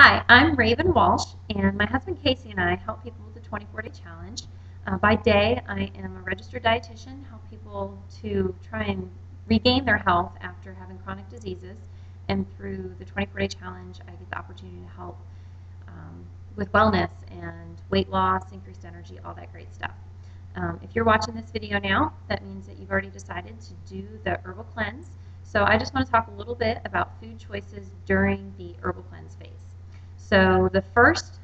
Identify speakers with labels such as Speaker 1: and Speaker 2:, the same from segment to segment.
Speaker 1: Hi, I'm Raven Walsh, and my husband Casey and I help people with the 24-day challenge. By day, I am a registered dietitian, help people to try and regain their health after having chronic diseases. And through the 24-day challenge, I get the opportunity to help with wellness and weight loss, increased energy, all that great stuff. If you're watching this video now, that means that you've already decided to do the herbal cleanse. So I just want to talk a little bit about food choices during the herbal cleanse phase. So the first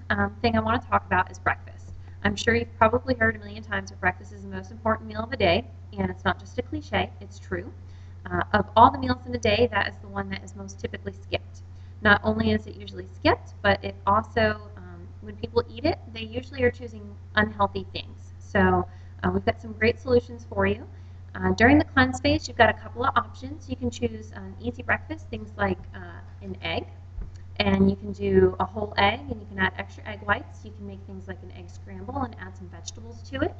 Speaker 1: thing I want to talk about is breakfast. I'm sure you've probably heard a million times that breakfast is the most important meal of the day, and it's not just a cliche, it's true. Of all the meals in a day, that is the one that is most typically skipped. Not only is it usually skipped, but it also, when people eat it, they usually are choosing unhealthy things. So we've got some great solutions for you. During the cleanse phase, you've got a couple of options. You can choose an easy breakfast, things like an egg, and you can do a whole egg, and you can add extra egg whites. You can make things like an egg scramble and add some vegetables to it,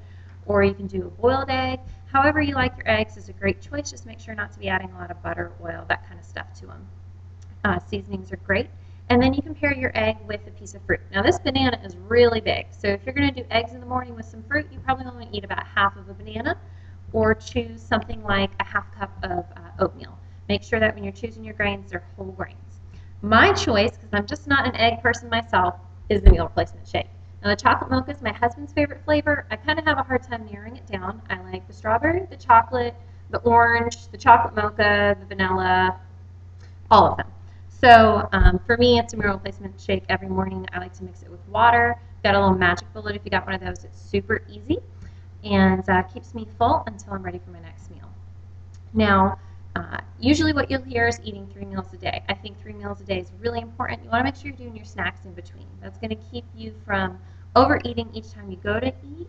Speaker 1: or you can do a boiled egg. However you like your eggs is a great choice. Just make sure not to be adding a lot of butter, oil, that kind of stuff to them. Seasonings are great. And then you can pair your egg with a piece of fruit. Now this banana is really big, so if you're going to do eggs in the morning with some fruit, you probably only eat about half of a banana, or choose something like a half cup of oatmeal. Make sure that when you're choosing your grains, they're whole grains. My choice, because I'm just not an egg person myself, is the meal replacement shake. Now the chocolate mocha is my husband's favorite flavor. I kind of have a hard time narrowing it down. I like the strawberry, the chocolate, the orange, the chocolate mocha, the vanilla, all of them. So for me, it's a meal replacement shake every morning. I like to mix it with water. Got a little magic bullet if you got one of those. It's super easy and keeps me full until I'm ready for my next meal. Now, usually what you'll hear is eating 3 meals a day. I think 3 meals a day is really important. You want to make sure you're doing your snacks in between. That's going to keep you from overeating each time you go to eat,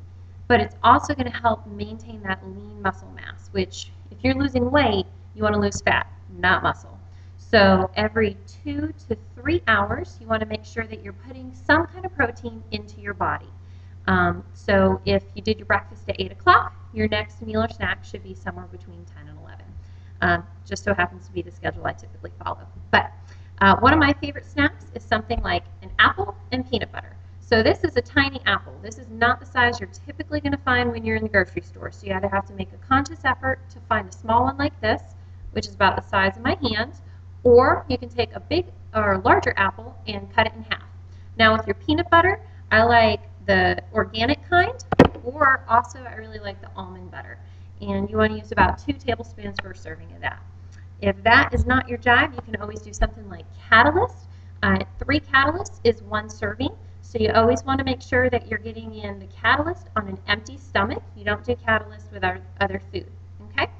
Speaker 1: but it's also going to help maintain that lean muscle mass, which if you're losing weight, you want to lose fat, not muscle. So every 2 to 3 hours, you want to make sure that you're putting some kind of protein into your body. So if you did your breakfast at 8 o'clock, your next meal or snack should be somewhere between 10 and 11. Just so happens to be the schedule I typically follow. But one of my favorite snacks is something like an apple and peanut butter. So this is a tiny apple. This is not the size you're typically going to find when you're in the grocery store. So you either have to make a conscious effort to find a small one like this, which is about the size of my hand, or you can take a big or larger apple and cut it in half. Now with your peanut butter, I like the organic kind, or also I really like the almond butter. And you want to use about 2 tablespoons for a serving of that. If that is not your jive, you can always do something like Catalyst. 3 Catalysts is 1 serving, so you always want to make sure that you're getting in the Catalyst on an empty stomach. You don't do Catalyst with other food, okay?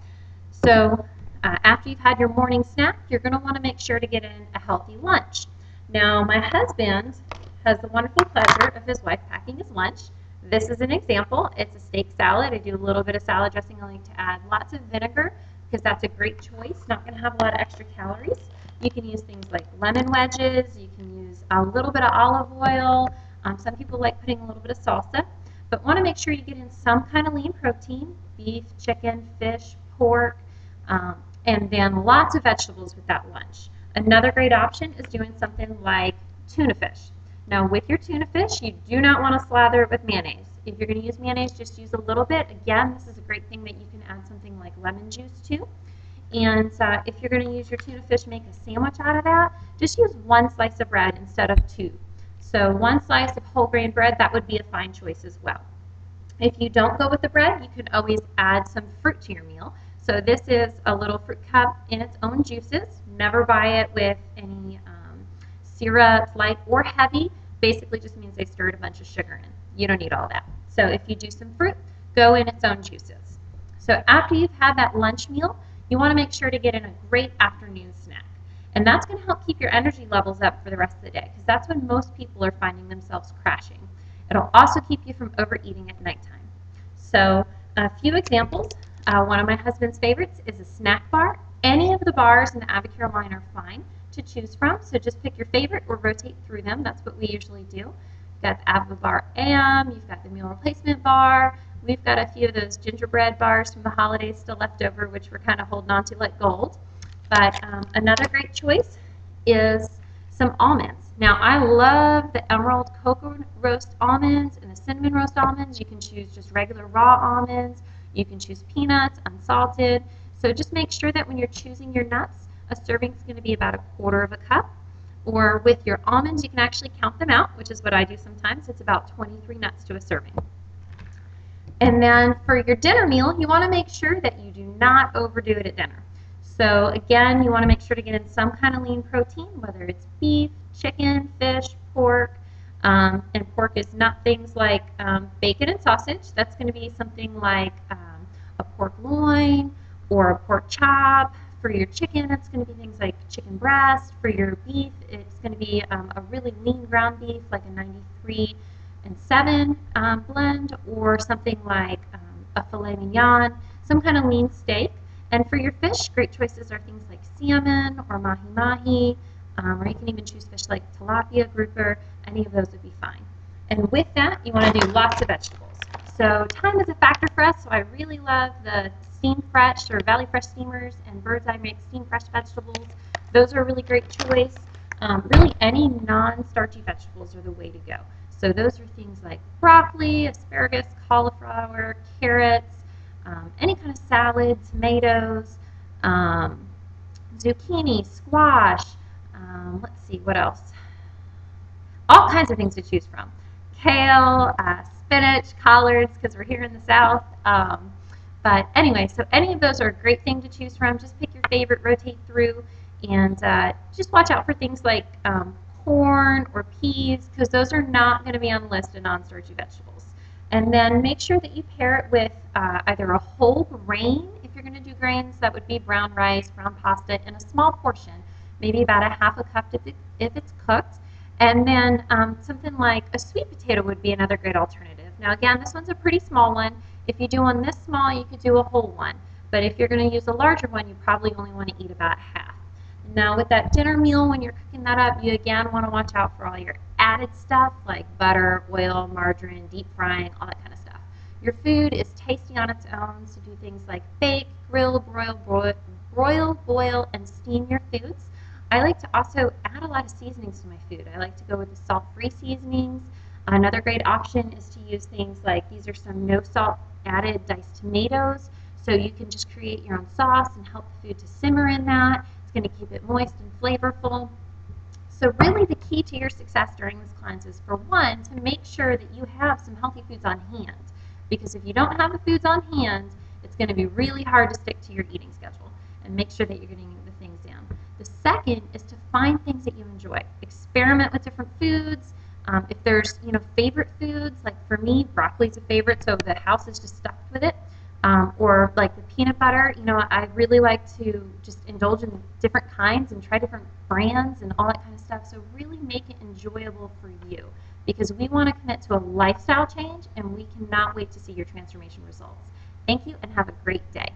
Speaker 1: So after you've had your morning snack, you're going to want to make sure to get in a healthy lunch. Now, my husband has the wonderful pleasure of his wife packing his lunch. This is an example. It's a steak salad. I do a little bit of salad dressing. I like to add lots of vinegar because that's a great choice. Not going to have a lot of extra calories. You can use things like lemon wedges. You can use a little bit of olive oil. Some people like putting a little bit of salsa. But want to make sure you get in some kind of lean protein, beef, chicken, fish, pork, and then lots of vegetables with that lunch. Another great option is doing something like tuna fish. Now with your tuna fish, you do not want to slather it with mayonnaise. If you're going to use mayonnaise, just use a little bit. Again, this is a great thing that you can add something like lemon juice to. And if you're going to use your tuna fish, make a sandwich out of that, just use 1 slice of bread instead of 2. So 1 slice of whole grain bread, that would be a fine choice as well. If you don't go with the bread, you can always add some fruit to your meal. So this is a little fruit cup in its own juices. Never buy it with any syrup, light or heavy. Basically just means they stirred a bunch of sugar in. You don't need all that. So if you do some fruit, go in its own juices. So after you've had that lunch meal, you want to make sure to get in a great afternoon snack. And that's going to help keep your energy levels up for the rest of the day, because that's when most people are finding themselves crashing. It'll also keep you from overeating at nighttime. So a few examples. One of my husband's favorites is a snack bar. Any of the bars in the Advocare line are fine to choose from, so just pick your favorite or rotate through them. That's what we usually do. You've got the Advocare AM, you've got the meal replacement bar, we've got a few of those gingerbread bars from the holidays still left over, which we're kind of holding on to like gold. But another great choice is some almonds. Now, I love the emerald cocoa roast almonds and the cinnamon roast almonds. You can choose just regular raw almonds. You can choose peanuts, unsalted. So just make sure that when you're choosing your nuts, a serving is going to be about 1/4 of a cup. Or with your almonds, you can actually count them out, which is what I do sometimes. It's about 23 nuts to a serving. And then for your dinner meal, you want to make sure that you do not overdo it at dinner. So again, you want to make sure to get in some kind of lean protein, whether it's beef, chicken, fish, pork. And pork is not things like bacon and sausage. That's going to be something like a pork loin or a pork chop. For your chicken, it's going to be things like chicken breast. For your beef, it's going to be a really lean ground beef, like a 93 and 7 blend, or something like a filet mignon, some kind of lean steak. And for your fish, great choices are things like salmon or mahi-mahi, or you can even choose fish like tilapia, grouper. Any of those would be fine. And with that, you want to do lots of vegetables. So time is a factor for us, so I really love the Steam Fresh or Valley Fresh steamers, and Bird's Eye makes Steam Fresh vegetables. Those are a really great choice. Really, any non-starchy vegetables are the way to go. So those are things like broccoli, asparagus, cauliflower, carrots, any kind of salad, tomatoes, zucchini, squash. Let's see, what else? All kinds of things to choose from. Kale, spinach, collards, because we're here in the South. But anyway, so any of those are a great thing to choose from. Just pick your favorite, rotate through, and just watch out for things like corn or peas, because those are not going to be on the list of non-starchy vegetables. And then make sure that you pair it with either a whole grain. If you're going to do grains, that would be brown rice, brown pasta in a small portion, maybe about 1/2 cup if it's cooked. And then something like a sweet potato would be another great alternative. Now again, this one's a pretty small one. If you do one this small, you could do a whole one. But if you're going to use a larger one, you probably only want to eat about half. Now with that dinner meal, when you're cooking that up, you again want to watch out for all your added stuff like butter, oil, margarine, deep frying, all that kind of stuff. Your food is tasty on its own, so do things like bake, grill, broil, boil, and steam your foods. I like to also add a lot of seasonings to my food. I like to go with the salt-free seasonings. Another great option is to use things like, these are some no salt added diced tomatoes, so you can just create your own sauce and help the food to simmer in that. It's going to keep it moist and flavorful. So really the key to your success during this cleanse is, for one, to make sure that you have some healthy foods on hand. Because if you don't have the foods on hand, it's going to be really hard to stick to your eating schedule and make sure that you're getting the things in. The second is to find things that you enjoy. Experiment with different foods. If there's favorite foods, like for me, broccoli is a favorite, so the house is just stuffed with it. Or like the peanut butter, I really like to just indulge in different kinds and try different brands and all that kind of stuff. So really make it enjoyable for you, because we want to commit to a lifestyle change, and we cannot wait to see your transformation results. Thank you, and have a great day.